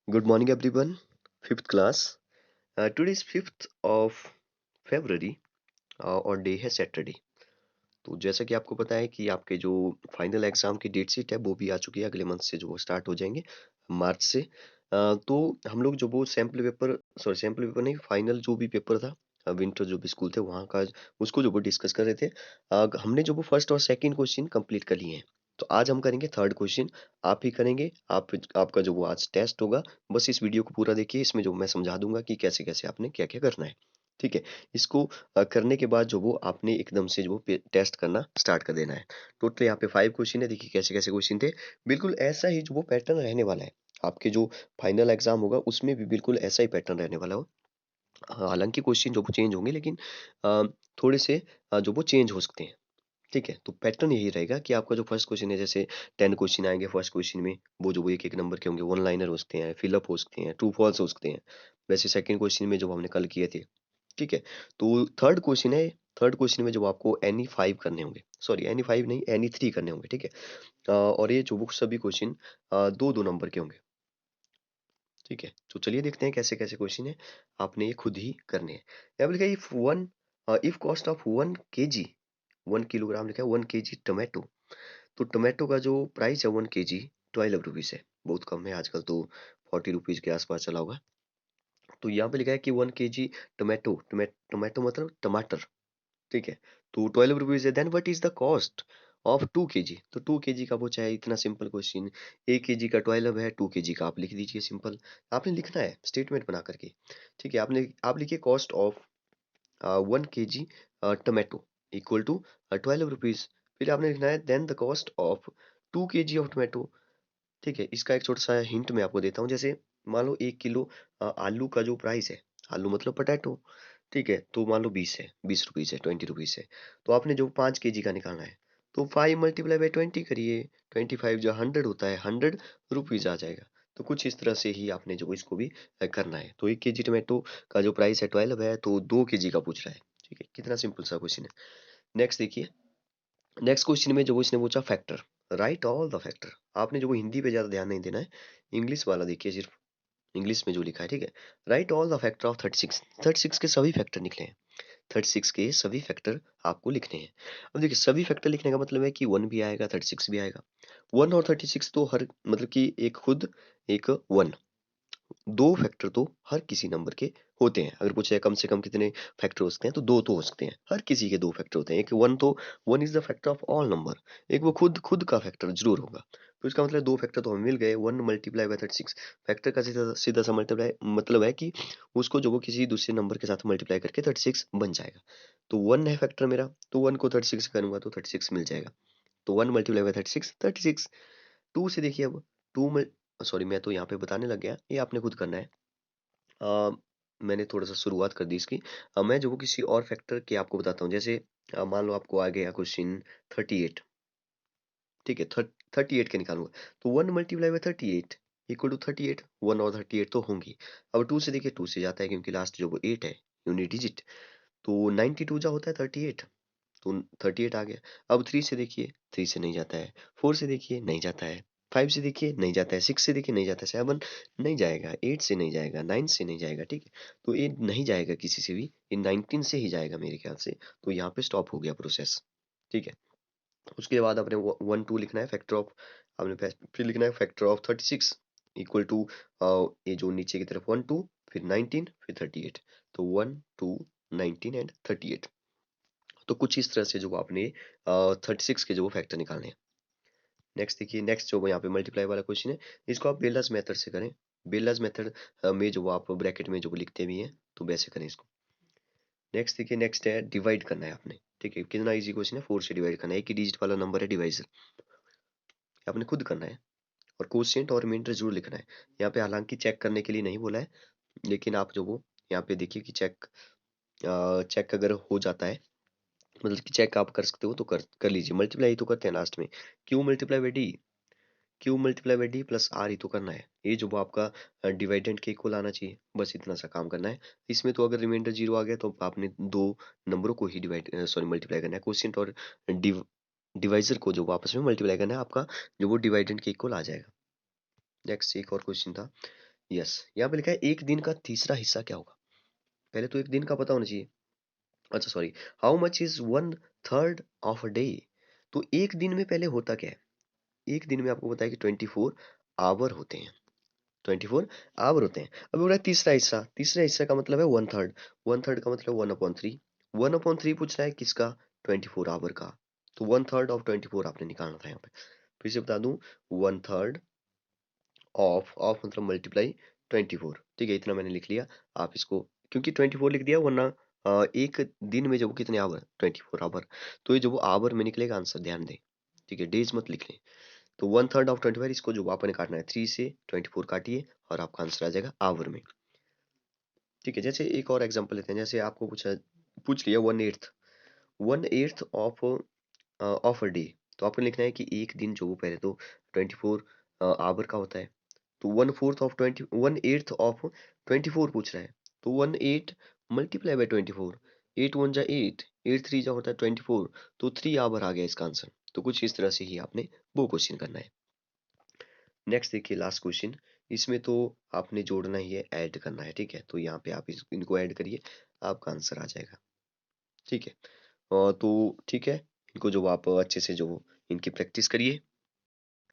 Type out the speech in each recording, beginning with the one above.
Good morning, everyone. Fifth class. Today is 5th of February और day है Saturday. तो जैसा कि आपको पता है कि आपके जो फाइनल एग्जाम की डेट शीट है वो भी आ चुकी है। अगले मंथ से जो वो स्टार्ट हो जाएंगे मार्च से। तो हम लोग जो वो सैम्पल पेपर नहीं, फाइनल जो भी पेपर था, विंटर जो भी स्कूल थे वहाँ का, उसको जो वो डिस्कस कर रहे थे। हमने जो वो फर्स्ट और सेकंड क्वेश्चन कंप्लीट कर लिए हैं। तो आज हम करेंगे थर्ड क्वेश्चन। आप ही करेंगे। आपका जो वो आज टेस्ट होगा। बस इस वीडियो को पूरा देखिए, इसमें जो मैं समझा दूंगा कि कैसे कैसे आपने क्या क्या करना है। ठीक है। इसको करने के बाद जो वो आपने एकदम से जो वो टेस्ट करना स्टार्ट कर देना है। टोटल यहाँ पे 5 क्वेश्चन है। देखिए कैसे कैसे क्वेश्चन थे। बिल्कुल ऐसा ही जो वो पैटर्न रहने वाला है। आपके जो फाइनल एग्जाम होगा उसमें भी बिल्कुल ऐसा ही पैटर्न रहने वाला हो। हालांकि क्वेश्चन जो वो चेंज होंगे, लेकिन अ, थोड़े से जो वो चेंज हो सकते हैं। ठीक है, तो पैटर्न यही रहेगा कि आपका जो फर्स्ट क्वेश्चन है, जैसे 10 क्वेश्चन आएंगे फर्स्ट क्वेश्चन में, वो जो वो एक एक नंबर के होंगे, वन लाइनर हो सकते हैं, फिलअप हो सकते हैं, ट्रू फॉल्स हो सकते हैं। वैसे सेकंड क्वेश्चन में जो हमने कल किए थे। ठीक है। तो थर्ड क्वेश्चन है। थर्ड क्वेश्चन में जो आपको एनी 5 करने होंगे, सॉरी एनी 5 नहीं, एनी 3 करने होंगे। ठीक है। और ये जो वो सभी क्वेश्चन दो दो नंबर के होंगे। ठीक है, तो चलिए देखते हैं कैसे कैसे क्वेश्चन है। आपने ये खुद ही करने हैं। यहाँ पे लिखा है if cost of 1 kg, 1 kilogram लिखा है, 1 kg टोमेटो। तो टोमेटो का जो प्राइस है 1 kg 12 रुपीज है। बहुत कम है आजकल तो, 40 रुपीज के आसपास चला होगा। तो यहाँ पे लिखा है कि 1 kg टोमेटो, टोमेटो मतलब टमाटर। ठीक है। तो 12 रुपीज है। Then what is the cost of 2 kg। तो 2 kg का वो चाहे, इतना सिंपल क्वेश्चन। 1 kg का 12 है, 2 kg का आप लिख दीजिए सिंपल। आपने लिखना है स्टेटमेंट बना करके। ठीक है। आप लिखिए cost of 1 kg tomato equal to 12 rupees. फिर आपने लिखना है then the cost of 2 kg of tomato. ठीक है। इसका एक छोटा सा हिंट मैं आपको देता हूँ। जैसे मान लो 1 किलो आलू का जो प्राइस है, आलू मतलब पोटैटो। ठीक है, तो मान लो 20 रुपीज है, 20 रुपीज है। तो आपने जो 5 kg का निकालना है, तो 5 × 20 करिए। 25 जो 100 होता है, 100 रुपीज आ जाएगा। तो कुछ इस तरह से ही आपने जो इसको भी करना है। तो 1 kg टोमेटो का जो प्राइस है 12 है, तो 2 kg का पूछ रहा है। ठीक है, कितना सिंपल सा क्वेश्चन है। नेक्स्ट देखिए। नेक्स्ट क्वेश्चन में जो वो इसने पूछा factor, right all the factor. आपने जो वो हिंदी पे ज्यादा ध्यान नहीं देना है, इंग्लिश वाला देखिए सिर्फ। इंग्लिश में जो लिखा है। ठीक है। Right all the factor of 36। 36 के सभी फैक्टर निकले हैं। 36 के सभी फैक्टर आपको लिखने हैं। अब देखिए सभी फैक्टर लिखने का मतलब है कि 1 भी आएगा, 36 भी आएगा। 1 और 36 तो हर मतलब कि एक खुद, एक 1, दो फैक्टर तो हर किसी नंबर के होते हैं। अगर पूछे कम से कम कितने फैक्टर हो सकते हैं, तो दो तो हो सकते हैं। हर किसी के दो फैक्टर होते हैं। एक 1 तो, 1 is the factor of all number. एक वो खुद खुद का फैक्टर जरूर होगा। तो इसका मतलब दो फैक्टर तो हमें मिल गए। 1 मल्टीप्लाई बाय 36। फैक्टर का सीधा सीधा सा मल्टीप्लाई मतलब है कि उसको जो वो किसी दूसरे नंबर के साथ मल्टीप्लाई करके 36 बन जाएगा। तो 1 है फैक्टर मेरा, तो 1 को 36 से करूंगा तो 36 मिल जाएगा। तो 1 मल्टीप्लाई बाय 36, 36। 2 से देखिए अब। 2 में, सॉरी मैं तो यहाँ पे बताने लग गया, ये आपने खुद करना है। अ, मैंने थोड़ा-सा शुरुआत कर दी इसकी। मैं जो वो किसी और फैक्टर की आपको बताता हूँ। जैसे मान लो आपको आ गया क्वेश्चन 38। ठीक है, 38 का निकालूँगा। तो 1 मल्टीप्लाई बाय 38 इक्वल टू 38। 1 और 38 तो होंगी। अब 2 से देखिए, 2 से जाता है क्योंकि लास्ट जो वो 8 है, यूनिट डिजिट। तो 92 जा होता है 38। तो 38 आ गया। अब 3 से देखिए, 3 से नहीं जाता है। 4 से देखिए, नहीं जाता है। 5 से देखिए, नहीं जाता है। 6 से देखिए, नहीं जाता है। 7 नहीं जाएगा। 8 से नहीं जाएगा। 9 से नहीं जाएगा। ठीक है। तो ये नहीं जाएगा किसी से भी। ये 19 से ही जाएगा मेरे ख्याल से। तो यहाँ पे स्टॉप हो गया प्रोसेस। ठीक है। उसके बाद आपने 1 2 लिखना है फैक्टर ऑफ, आपने फिर लिखना है फैक्टर ऑफ 36 इक्वल टू, ये जो नीचे की तरफ 1 2 फिर 19 फिर 38। तो 1 2 19 एंड 38। तो कुछ इस तरह से जो आपने 36 के जो वो फैक्टर निकालने हैं। नेक्स्ट देखिए, नेक्स्ट जो यहाँ पे मल्टीप्लाई वाला क्वेश्चन है, इसको आप बेलर्स मेथड से करें। बेलर्स मेथड में जो वो आप ब्रैकेट में जो वो लिखते भी हैं, तो वैसे करें इसको। नेक्स्ट देखिए, नेक्स्ट है डिवाइड करना है आपने। ठीक है, कितना इजी क्वेश्चन है। 4 से डिवाइड करना है। एक ही डिजिट वाला नंबर है डिवाइजर, आपने खुद करना है। और कोशिएंट और रिमाइंडर जरूर लिखना है। यहाँ पे हालांकि चेक करने के लिए नहीं बोला है, लेकिन आप जो वो यहाँ पे देखिए कि चेक अगर हो जाता है, मतलब कि चेक आप कर सकते हो तो कर लीजिए। मल्टीप्लाई तो करते हैं लास्ट में। Q multiply by D, Q multiply by D plus R ही तो करना है। ये जो वो आपका डिवाइडेंड के इक्वल आना चाहिए, बस इतना सा काम करना है। इसमें तो अगर रिमाइंडर जीरो आ गया तो आपने दो नंबरों को ही मल्टीप्लाई करना है। क्वोशिएंट और डिवाइजर को जो वो आपस में मल्टीप्लाई करना है, आपका जो वो डिवाइडेंड के इक्वल आ जाएगा। नेक्स्ट एक और क्वेश्चन था। यस, यहाँ पे लिखा है एक दिन का तीसरा हिस्सा क्या होगा? पहले तो एक दिन का पता होना चाहिए। अच्छा sorry, how much is one third of a day? तो एक दिन में पहले होता क्या है? एक दिन में आपको पता है कि 24 आवर होते हैं। 24 आवर होते हैं। अभी बोला तीसरा हिस्सा, तीसरे हिस्से का मतलब है वन थर्ड। वन थर्ड का मतलब 1/3। 1/3 पूछ रहा है किसका? 24 आवर का। तो वन थर्ड ऑफ 24 आपने निकालना था यहाँ पे। फिर से बता दूं, वन थर्ड ऑफ मतलब मल्टीप्लाई 24। ठीक है, इतना मैंने लिख लिया। आप इसको, क्योंकि 24 लिख दिया, वरना एक दिन में जब कितने आवर? 24 आवर। तो ये जो वो आवर में निकलेगा आंसर, ध्यान दें। ठीक है, डेज मत लिख लें। तो वन थर्ड ऑफ 24, इसको जो आपने काटना है 3 से 24 काटिए और आपका आंसर आ जाएगा आवर में। ठीक है, जैसे एक और एग्जांपल लेते हैं। जैसे आपको पूछ लिया one eighth of a day. तो आपको लिखना है कि एक दिन जो वो पहले तो 24 आवर का होता है। तो वन एट्थ ऑफ 24 पूछ रहा है। तो one eight multiply by 24। Eight one जा एट, एट थ्री जा होता है 24। तो 3 आवर आ गया इसका आंसर। तो कुछ इस तरह से ही आपने वो क्वेश्चन करना है। नेक्स्ट देखिए, लास्ट क्वेश्चन। इसमें तो आपने जोड़ना ही है, ऐड करना है। ठीक है, तो यहाँ पे आप इनको ऐड करिए, आपका आंसर आ जाएगा। ठीक है, तो ठीक है, इनको जो आप अच्छे से जो इनकी प्रैक्टिस करिए।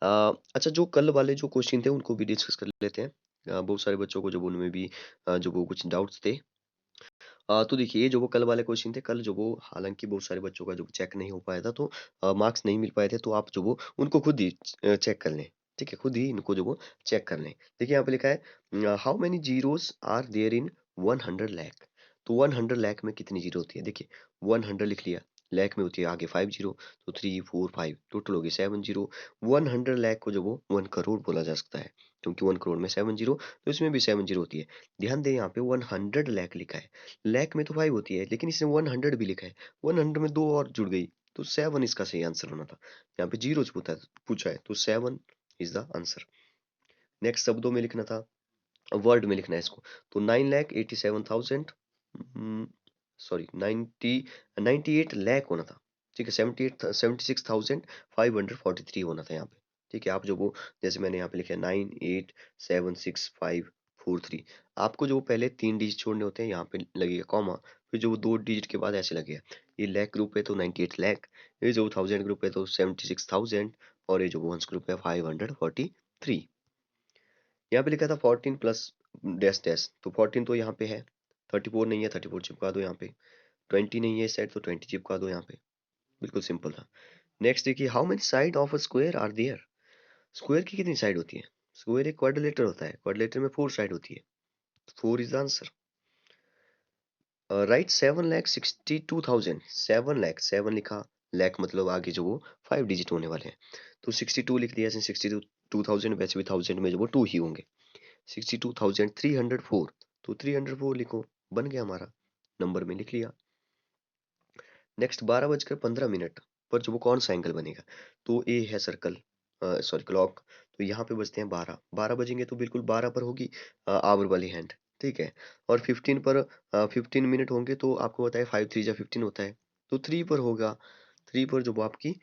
अच्छा, जो कल वाले जो क्वेश्चन थे उनको भी डिस्कस कर लेते हैं। बहुत सारे बच्चों को जब उनमें भी जो वो कुछ डाउट्स थे। तो देखिए, ये जो वो कल वाले क्वेश्चन थे, कल जो वो हालांकि बहुत सारे बच्चों का जो चेक नहीं हो पाया था, तो मार्क्स नहीं मिल पाए थे, तो आप जो वो उनको खुद ही चेक कर लें। ठीक है, खुद ही इनको जो वो चेक कर लें। देखिए यहाँ पे लिखा है how many zeros are there in 100 lakh. तो 100 लाख में कितनी जीरो होती है? देखिए, 100 लिख लिया, लाख में होती है आगे 5 जीरो। तो 3 4 5 टोटल हो गई 7 जीरो। 100 लाख को जो वो 1 करोड़ बोला जा सकता है, क्योंकि 1 करोड़ में 7 जीरो, तो इसमें भी 7 जीरो होती है। ध्यान दें, यहाँ पे 100 लाख लिखा है। लैक में तो 5 होती है, लेकिन इसने 100 भी लिखा है। 100 में दो और जुड़ गई, तो 7 इसका सही आंसर होना था। यहाँ पे जीरो पूछा है, तो 7 इज द आंसर। नेक्स्ट शब्दों में लिखना था, वर्ड में लिखना है इसको। तो 9,87,000, सॉरी 98 लाख होना था। ठीक है, 76,543 होना था यहाँ पे। ठीक है, आप जो वो, जैसे मैंने यहाँ पे लिखा है 98,76543। आपको जो पहले 3 डिजिट छोड़ने होते हैं, यहाँ पे लगेगा कॉमा, फिर जो 2 डिजिट के बाद ऐसे लगेगा। ये लैख ग्रुप है तो 98 लाख, ये जो थाउजेंड ग्रुप है तो 76,000, और ये जो वंस ग्रुप है 543। यहाँ पे लिखा था 14 प्लस डैश डैश, तो 14 तो यहाँ पे है। 34 नहीं है, 34 चिपका दो यहाँ पे। 20 नहीं है इस साइड, तो 20 चिपका दो यहाँ पे। बिल्कुल सिंपल था। नेक्स्ट देखिए, how many side of a square are there? Square की कितनी साइड होती है? स्क्वायर एक क्वाड्रिलेटर होता है, क्वाड्रिलेटर में 4 साइड होती है। 4 is the answer. Right 7,62,000। 7 lakh, 7 लिखा, लाख मतलब आगे जो वो 5 डिजिट होने वाले हैं। तो 62 लिख दिया, 62,000, वैसे भी थाउजेंड में जो वो 2 ही होंगे। 62,304, तो 304 लिखो, बन गया हमारा, नंबर में लिख लिया। नेक्स्ट 12:15 पर जो वो कौन सा एंगल बनेगा? तो ए है सर्कल, सॉरी क्लॉक। तो यहाँ पे बजते हैं 12, 12 बजेंगे तो बिल्कुल 12 पर होगी आवर वाली हैंड। ठीक है, और 15 पर 15 मिनट होंगे, तो आपको पता है 5 3 जा 15 होता है, तो 3 पर होगा। 3 पर जो वो आपकी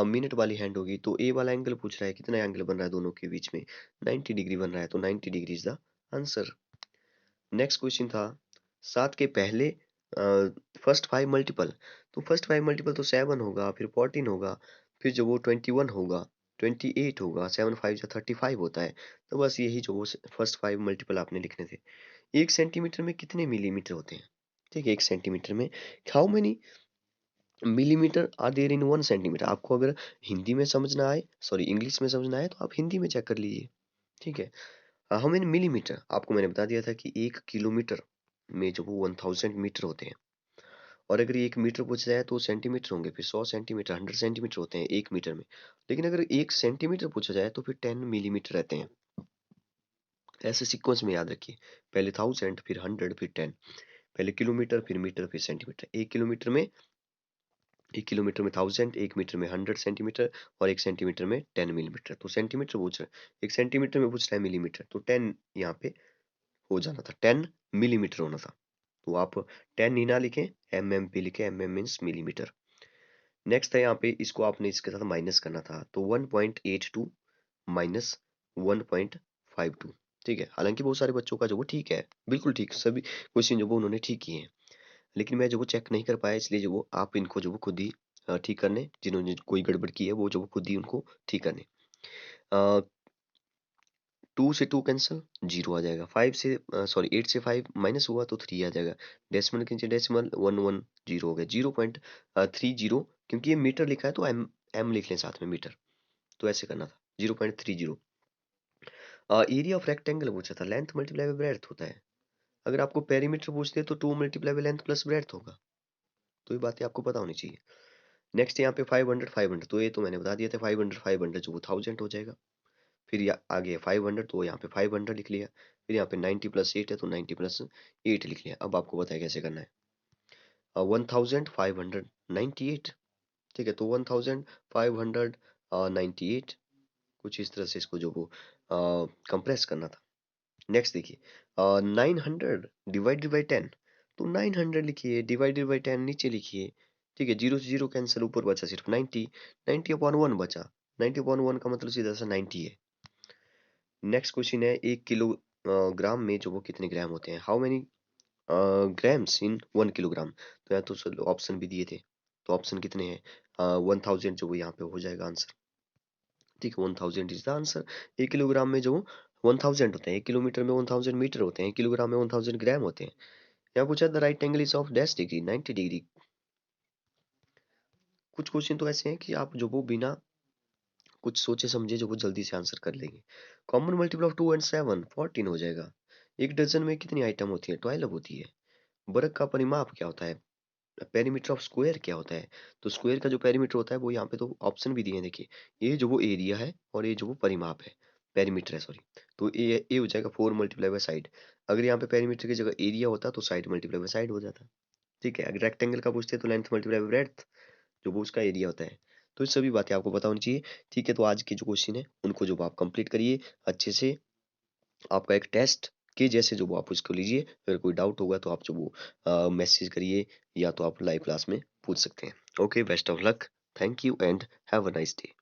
मिनट वाली हैंड होगी। तो ए वाला एंगल पूछ रहा है, कितना एंगल बन रहा है दोनों के बीच में? 90 डिग्री बन रहा है, तो 90 degree is the answer. Next question था, 7 के पहले फर्स्ट 5 मल्टीपल। तो फर्स्ट 5 मल्टीपल तो 7 होगा, फिर 14 होगा, फिर जो वो 21 होगा, 28 होगा, 7 5 जा 35 होता है। तो बस यही जो वो फर्स्ट 5 मल्टीपल आपने लिखने थे। 1 सेंटीमीटर में कितने मिलीमीटर होते हैं? ठीक है, 1 सेंटीमीटर में how many millimetre are there in 1 centimetre? आपको अगर हिंदी में समझना आए, सॉरी इंग्लिश में समझना है, तो आप हिंदी में चेक कर लीजिए। ठीक है, हाउ मेनी मिलीमीटर, आपको मैंने बता दिया था कि 1 किलोमीटर में जो वो 1000 मीटर होते हैं। और अगर ये 1 मीटर पूछा जाए तो सेंटीमीटर होंगे, फिर 100 सेंटीमीटर, 100 सेंटीमीटर होते हैं 1 मीटर में। लेकिन अगर 1 सेंटीमीटर पूछा जाए तो फिर 10 मिलीमीटर रहते हैं। ऐसे सीक्वेंस में याद रखिए, पहले 1000, फिर 100, फिर 10। पहले किलोमीटर, फिर मीटर, फिर सेंटीमीटर। 1 किलोमीटर में 1000, 1 मीटर में 100 सेंटीमीटर, और 1 सेंटीमीटर में 10 मिलीमीटर। तो सेंटीमीटर पूछ रहा है, 1 सेंटीमीटर में पूछ रहा है मिलीमीटर, तो 10 यहाँ पे हो जाना था, 10 मिलीमीटर होना था। तो आप 10 ही ना लिखें, MMP लिखें, MM मीन्स मिलीमीटर। नेक्स्ट है, यहाँ पे इसको आपने इसके साथ माइनस करना था, तो 1.82 माइनस 1.52। ठीक है, हालांकि बहुत सारे बच्चों का जो वो ठीक है, बिल्कुल ठीक, सभी क्वेश्चन जो वो उन्होंने ठीक किए हैं, लेकिन मैं जो वो चेक नहीं कर पाया, इसलिए जो वो आप इनको जो वो खुद ही ठीक करने, जिन्होंने कोई गड़बड़ की है वो जो वो खुद ही उनको ठीक करने। 2 से 2 कैंसिल, 0 आ जाएगा। 5 से सॉरी 8 से 5 माइनस हुआ तो 3 आ जाएगा। डेसिमल के नीचे डेसिमल 1 1 0 हो गया, 0.30, क्योंकि ये मीटर लिखा है तो एम एम लिख लें साथ में मीटर, तो ऐसे करना था 0.30। एरिया ऑफ रेक्टेंगल पूछा था, लेंथ मल्टीप्लाई बाय ब्रेड्थ होता है। अगर आपको पेरीमीटर पूछते हैं तो 2 multiply by length plus breadth होगा, तो ये बातें आपको पता होनी चाहिए। नेक्स्ट यहाँ पे 500 500, तो ये तो मैंने बता दिया था, 500 500 जो वो 1000 हो जाएगा। फिर आगे 500, तो यहाँ पे 500 लिख लिया। फिर यहाँ पे 90 प्लस 8 है तो 90 प्लस 8 लिख लिया। अब आपको पता है कैसे करना है। 1598, ठीक है, तो 1598 कुछ इस तरह से इसको जो वो कंप्रेस करना था। नेक्स्ट देखिए, 900 डिवाइडेड बाई 10, तो 900 लिखिए, डिवाइडेड बाई 10 नीचे लिखिए। ठीक है, 0 से 0 कैंसिल, ऊपर बचा सिर्फ 90, 90 अपॉन 1 बचा। 90 अपॉन 1 का मतलब सीधा सा 90 है। नेक्स्ट क्वेश्चन है, 1 किलोग्राम में जो वो कितने ग्राम होते हैं, how many grams in 1 kilogram. तो यहाँ तो ऑप्शन भी दिए थे, तो ऑप्शन कितने हैं, 1000 जो वो यहाँ पे हो जाएगा आंसर। ठीक है, 1000 इज द आंसर। 1 किलोग्राम में जो 1000 होते हैं, 1 किलोमीटर में 1000 मीटर होते हैं, 1 किलोग्राम में 1000 ग्राम होते हैं। यहाँ पूछा the right angle is of dash degree, 90 degree. कुछ क्वेश्चन तो ऐसे हैं कि आप जो वो बिना कुछ सोचे समझे जो वो जल्दी से आंसर कर लेंगे। कॉमन मल्टीपल ऑफ 2 एंड 7 14 हो जाएगा। एक डजन में कितनी आइटम होती है, 12 होती है। वर्ग का परिमाप क्या होता है, पेरीमीटर ऑफ स्क्वायर क्या होता है। तो स्क्वायर का जो पेरीमीटर होता है वो यहाँ पे तो ऑप्शन भी दिए हैं, देखिए, ये जो वो एरिया है और ये जो वो परिमाप है, पेरीमीटर है सॉरी, तो ये हो जाएगा 4 मल्टीप्लाई बाय साइड। अगर यहाँ पे पेरीमीटर की जगह एरिया होता तो साइड मल्टीप्लाई बाय साइड हो जाता। ठीक है, अगर रेक्टेंगल का पूछते तो लेंथ मल्टीप्लाई बाय ब्रेड्थ, जो वो उसका एरिया होता है। तो ये सभी बातें आपको पता होनी चाहिए। ठीक है, तो आज के जो क्वेश्चन है उनको जो आप कंप्लीट करिए अच्छे से। आपका एक टेस्ट के जैसे जो वो आप उसको लीजिए। अगर कोई डाउट होगा तो आप जो वो मैसेज करिए, या तो आप लाइव क्लास में पूछ सकते हैं। Okay, best of luck, thank you and have a nice day.